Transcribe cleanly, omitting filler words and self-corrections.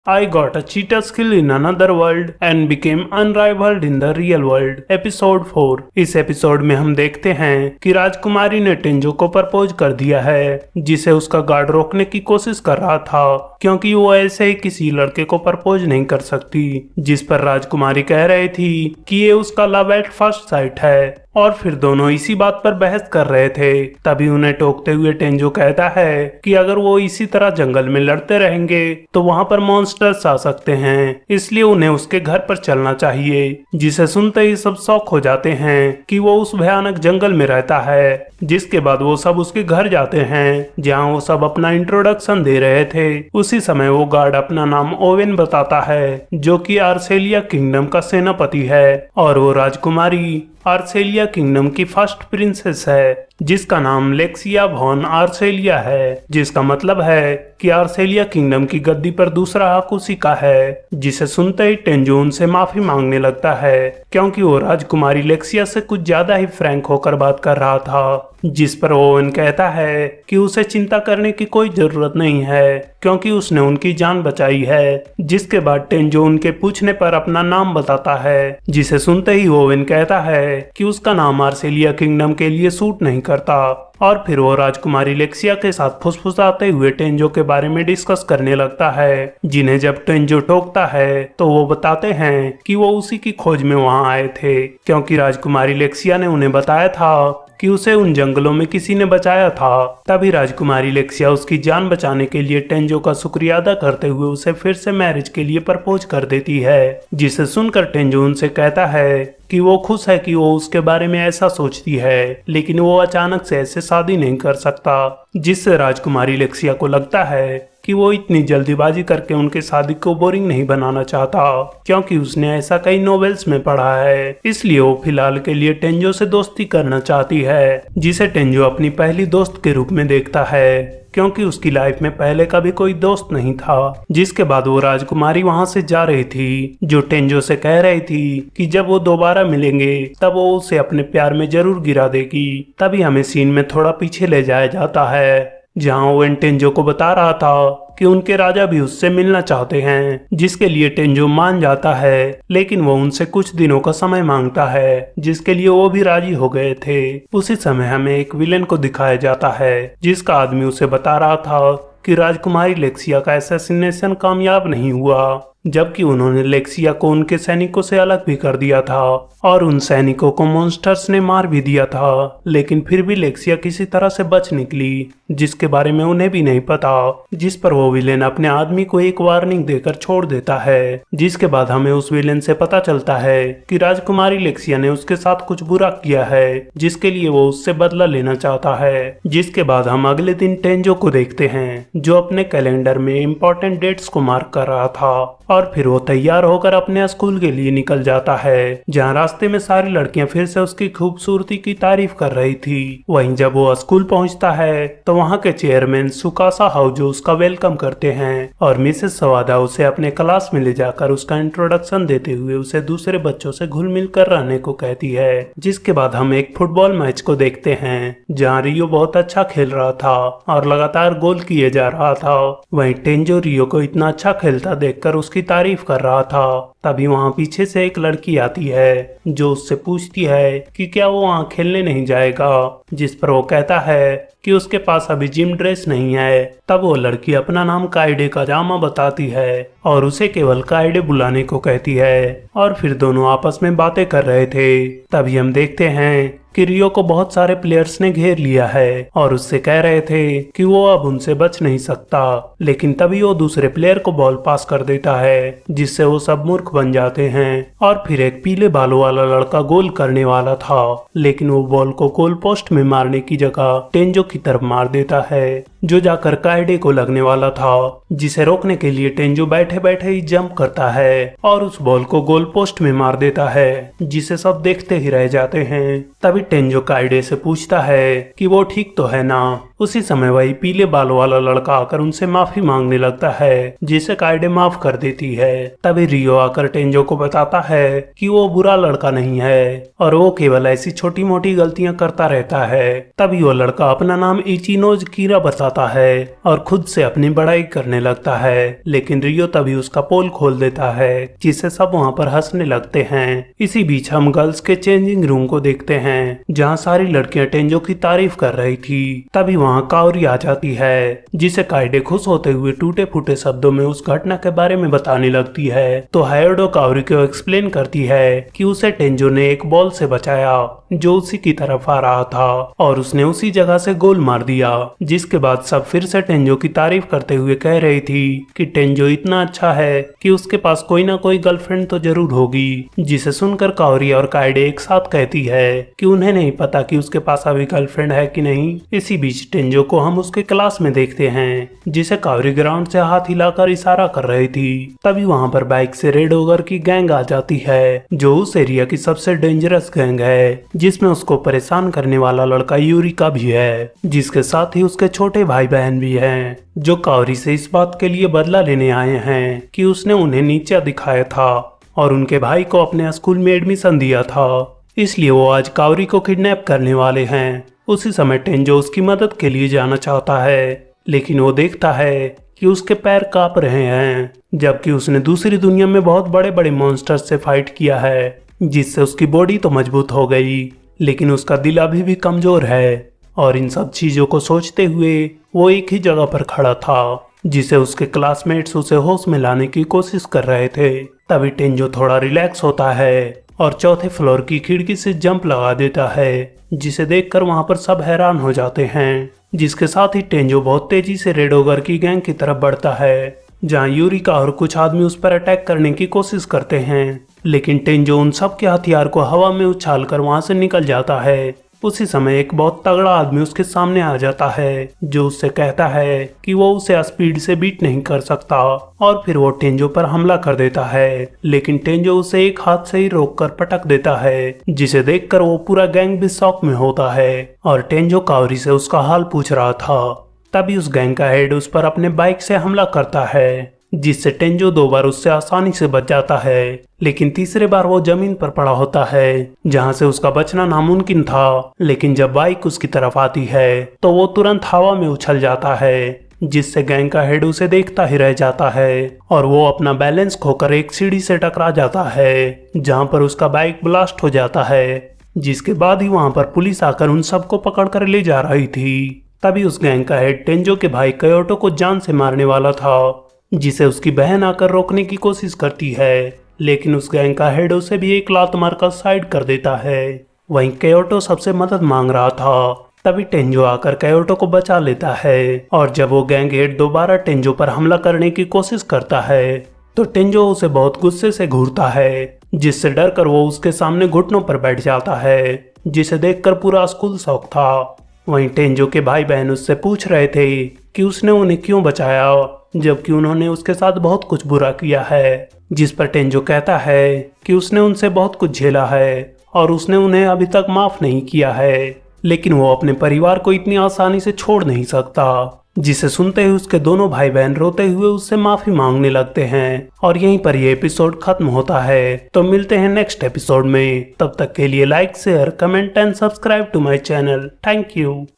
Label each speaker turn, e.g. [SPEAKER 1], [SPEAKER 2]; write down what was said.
[SPEAKER 1] I got a cheetah skill in another world and became unrivaled in the real world। Episode 4। इस episode में हम देखते हैं कि राजकुमारी ने टेंजो को प्रपोज कर दिया है, जिसे उसका गार्ड रोकने की कोशिश कर रहा था क्योंकि वो ऐसे ही किसी लड़के को प्रपोज नहीं कर सकती। जिस पर राजकुमारी कह रही थी कि ये उसका लव एट फर्स्ट साइट है और फिर दोनों इसी बात पर बहस कर रहे थे। तभी उन्हें टोकते हुए टेंजो कहता है कि अगर वो इसी तरह जंगल में लड़ते रहेंगे तो वहाँ पर मॉन्स्टर्स आ सकते हैं, इसलिए उन्हें उसके घर पर चलना चाहिए। जिसे सुनते ही सब शॉक हो जाते हैं कि वो उस भयानक जंगल में रहता है। जिसके बाद वो सब उसके घर जाते हैं जहाँ वो सब अपना इंट्रोडक्शन दे रहे थे। उसी समय वो गार्ड अपना नाम ओवेन बताता है, जो कि आर्सेलिया किंगडम का सेनापति है और वो राजकुमारी आर्सेलिया किंगडम की फर्स्ट प्रिंसेस है, जिसका नाम लेक्सिया वॉन आर्सेलिया है, जिसका मतलब है कि आर्सेलिया किंगडम की गद्दी पर दूसरा हक उसी का है। जिसे सुनते ही टेंजो उनसे माफी मांगने लगता है क्योंकि वो राजकुमारी लेक्सिया से कुछ ज्यादा ही फ्रैंक होकर बात कर रहा था। जिस पर ओवेन कहता है कि उसे चिंता करने की कोई जरूरत नहीं है क्योंकि उसने उनकी जान बचाई है। जिसके बाद टेंजो उनके पूछने पर अपना नाम बताता है, जिसे सुनते ही ओवेन कहता है कि उसका नाम आर्सेलिया किंगडम के लिए सूट नहीं करता। और फिर वो राजकुमारी लेक्सिया के साथ फुसफुसाते हुए टेंजो के बारे में डिस्कस करने लगता है। जिन्हें जब टेंजो टोकता है तो वो बताते हैं कि वो उसी की खोज में वहां आए थे क्योंकि राजकुमारी लेक्सिया ने उन्हें बताया था कि उसे उन जंगलों में किसी ने बचाया था। तभी राजकुमारी लेक्सिया उसकी जान बचाने के लिए टेंजो का शुक्रिया अदा करते हुए उसे फिर से मैरिज के लिए प्रपोज कर देती है। जिसे सुनकर टेंजो उनसे कहता है कि वो खुश है कि वो उसके बारे में ऐसा सोचती है, लेकिन वो अचानक से ऐसे शादी नहीं कर सकता। जिससे राजकुमारी लेक्सिया को लगता है कि वो इतनी जल्दीबाजी करके उनके शादी को बोरिंग नहीं बनाना चाहता क्योंकि उसने ऐसा कई नॉवेल्स में पढ़ा है। इसलिए वो फिलहाल के लिए टेंजो से दोस्ती करना चाहती है, जिसे टेंजो अपनी पहली दोस्त के रूप में देखता है क्योंकि उसकी लाइफ में पहले कभी कोई दोस्त नहीं था। जिसके बाद वो राजकुमारी वहां से जा रही थी, जो टेंजो से कह रही थी कि जब वो दोबारा मिलेंगे तब वो उसे अपने प्यार में जरूर गिरा देगी। तभी हमें सीन में थोड़ा पीछे ले जाया जाता है जहाँ ओवेन टेंजो को बता रहा था कि उनके राजा भी उससे मिलना चाहते हैं, जिसके लिए टेंजो मान जाता है, लेकिन वो उनसे कुछ दिनों का समय मांगता है, जिसके लिए वो भी राजी हो गए थे। उसी समय हमें एक विलेन को दिखाया जाता है, जिसका आदमी उसे बता रहा था कि राजकुमारी लेक्सिया का असैसिनेशन कामयाब नहीं हुआ, जबकि उन्होंने लेक्सिया को उनके सैनिकों से अलग भी कर दिया था और उन सैनिकों को मॉन्स्टर्स ने मार भी दिया था। लेकिन फिर भी लेक्सिया किसी तरह से बच निकली, जिसके बारे में उन्हें भी नहीं पता। जिस पर वो विलेन अपने आदमी को एक वार्निंग देकर छोड़ देता है। जिसके बाद हमें उस विलेन से पता चलता है कि राजकुमारी लेक्सिया ने उसके साथ कुछ बुरा किया है, जिसके लिए वो उससे बदला लेना चाहता है। जिसके बाद हम अगले दिन टेंजो को देखते हैं, जो अपने कैलेंडर में इम्पोर्टेंट डेट्स को मार्क कर रहा था और फिर वो तैयार होकर अपने स्कूल के लिए निकल जाता है, जहाँ रास्ते में सारी लड़कियां फिर से उसकी खूबसूरती की तारीफ कर रही थी। वहीं जब वो स्कूल पहुंचता है तो वहाँ के चेयरमैन सुकासा हाउजो उसका वेलकम करते हैं और मिसेस सवादा उसे अपने क्लास में ले जाकर उसका इंट्रोडक्शन देते हुए उसे दूसरे बच्चों से घुल मिल कर रहने को कहती है। जिसके बाद हम एक फुटबॉल मैच को देखते हैं जहाँ रियो बहुत अच्छा खेल रहा था और लगातार गोल किए जा रहा था। वहीं टेंजो रियो को इतना अच्छा खेलता देखकर उसकी तारीफ कर रहा था। तभी वहाँ पीछे से एक लड़की आती है जो उससे पूछती है कि क्या वो वहाँ खेलने नहीं जाएगा, जिस पर वो कहता है कि उसके पास अभी जिम ड्रेस नहीं है। तब वो लड़की अपना नाम काइडे का जामा बताती है और उसे केवल काइडे बुलाने को कहती है और फिर दोनों आपस में बातें कर रहे थे। तभी हम देखते हैं कि रियो को बहुत सारे प्लेयर्स ने घेर लिया है और उससे कह रहे थे कि वो अब उनसे बच नहीं सकता, लेकिन तभी वो दूसरे प्लेयर को बॉल पास कर देता है, जिससे वो सब मूर्ख बन जाते हैं। और फिर एक पीले बालों वाला लड़का गोल करने वाला था, लेकिन वो बॉल को गोल पोस्ट में मारने की जगह टेंजो की तरफ मार देता है, जो जाकर काइडे को लगने वाला था। जिसे रोकने के लिए टेंजो बैठे बैठे ही जंप करता है और उस बॉल को गोल पोस्ट में मार देता है, जिसे सब देखते ही रह जाते हैं। तभी टेंजो काइडे से पूछता है कि वो ठीक तो है ना। उसी समय वही पीले बालों वाला लड़का आकर उनसे माफी मांगने लगता है, जिसे काइडे माफ कर देती है। तभी रियो आकर टेंजो को बताता है कि वो बुरा लड़का नहीं है और वो केवल ऐसी छोटी मोटी गलतियां करता रहता है। तभी वो लड़का अपना नाम इचिनोज कीरा बताता आता है और खुद से अपनी बड़ाई करने लगता है, लेकिन रियो तभी उसका पोल खोल देता है जिससे सब वहाँ पर हंसने लगते हैं। इसी बीच हम गर्ल्स के चेंजिंग रूम को देखते हैं जहाँ सारी लड़कियां टेंजो की तारीफ कर रही थी। तभी वहाँ काओरी आ जाती है जिसे काइडे खुश होते हुए टूटे फूटे शब्दों में उस घटना के बारे में बताने लगती है। तो हायोडो काओरी को एक्सप्लेन करती है कि उसे टेंजो ने एक बॉल से बचाया जो उसी की तरफ आ रहा था और उसने उसी जगह से गोल मार दिया। जिसके बाद सब फिर से टेंजो की तारीफ करते हुए कह रही थी कि टेंजो इतना अच्छा है कि उसके पास कोई ना कोई गर्लफ्रेंड तो जरूर होगी। जिसे सुनकर काओरी और काइडे एक साथ कहती है कि उन्हें नहीं पता कि उसके पास अभी गर्लफ्रेंड है कि नहीं। इसी बीच टेंजो को हम उसके क्लास में देखते हैं जिसे काओरी ग्राउंड से हाथ हिलाकर इशारा कर रही थी। तभी वहाँ पर बाइक से रेड ओगर की गैंग आ जाती है जो उस एरिया की सबसे डेंजरस गैंग है, जिसमें उसको परेशान करने वाला लड़का यूरिका भी है, जिसके साथ ही उसके छोटे भाई बहन भी हैं जो काओरी से इस बात के लिए बदला लेने आए हैं कि उसने उन्हें नीचा दिखाया था और उनके भाई को अपने स्कूल में एडमिशन दिया था, इसलिए वो आज काओरी को किडनैप करने वाले हैं। उसी समय टेंजो उसकी मदद के लिए जाना चाहता है, लेकिन वो देखता है कि उसके पैर कांप रहे हैं, जबकि उसने दूसरी दुनिया में बहुत बड़े बड़े मॉन्स्टर से फाइट किया है, जिससे उसकी बॉडी तो मजबूत हो गई लेकिन उसका दिल अभी भी कमजोर है। और इन सब चीजों को सोचते हुए वो एक ही जगह पर खड़ा था जिसे उसके क्लासमेट्स उसे होश में लाने की कोशिश कर रहे थे। तभी टेंजो थोड़ा रिलैक्स होता है और चौथे फ्लोर की खिड़की से जंप लगा देता है, जिसे देखकर वहां पर सब हैरान हो जाते हैं। जिसके साथ ही टेंजो बहुत तेजी से रेड ओगर की गैंग की तरफ बढ़ता है जहां यूरिका और कुछ आदमी उस पर अटैक करने की कोशिश करते हैं, लेकिन टेंजो उन सब के हथियार को हवा में उछालकर वहां से निकल जाता है। उसी समय एक बहुत तगड़ा आदमी उसके सामने आ जाता है जो उससे कहता है कि वो उसे स्पीड से बीट नहीं कर सकता और फिर वो टेंजो पर हमला कर देता है, लेकिन टेंजो उसे एक हाथ से ही रोककर पटक देता है, जिसे देखकर वो पूरा गैंग भी शॉक में होता है और टेंजो काओरी से उसका हाल पूछ रहा था। तभी उस गैंग का हेड उस पर अपने बाइक से हमला करता है, जिससे टेंजो 2 बार उससे आसानी से बच जाता है, लेकिन तीसरे बार वो जमीन पर पड़ा होता है जहां से उसका बचना नामुमकिन था। लेकिन जब बाइक उसकी तरफ आती है तो वो तुरंत हवा में उछल जाता है, जिससे गैंग का हेड उसे देखता ही रह जाता है और वो अपना बैलेंस खोकर एक सीढ़ी से टकरा जाता है जहां पर उसका बाइक ब्लास्ट हो जाता है। जिसके बाद ही वहां पर पुलिस आकर उन सबको पकड़कर ले जा रही थी। तभी उस गैंग का हेड टेंजो के भाई कयोटो को जान से मारने वाला था, जिसे उसकी बहन आकर रोकने की कोशिश करती है, लेकिन उस गैंग का हेड उसे भी एक लात मारकर साइड कर देता है। वहीं कयोटो सबसे मदद मांग रहा था, तभी टेंजो आकर कयोटो को बचा लेता है और जब वो गैंग हेड दोबारा टेंजो पर हमला करने की कोशिश करता है तो टेंजो उसे बहुत गुस्से से घूरता है, जिससे डरकर वो उसके सामने घुटनों पर बैठ जाता है, जिसे देखकर पूरा स्कूल शॉक था। वहीं टेंजो के भाई बहन उससे पूछ रहे थे कि उसने उन्हें क्यों बचाया, जबकि उन्होंने उसके साथ बहुत कुछ बुरा किया है। जिस पर टेंजो कहता है कि उसने उनसे बहुत कुछ झेला है और उसने उन्हें अभी तक माफ नहीं किया है, लेकिन वो अपने परिवार को इतनी आसानी से छोड़ नहीं सकता। जिसे सुनते ही उसके दोनों भाई बहन रोते हुए उससे माफी मांगने लगते हैं और यहीं पर ये एपिसोड खत्म होता है। तो मिलते हैं नेक्स्ट एपिसोड में, तब तक के लिए like share comment and subscribe to my channel. Thank you.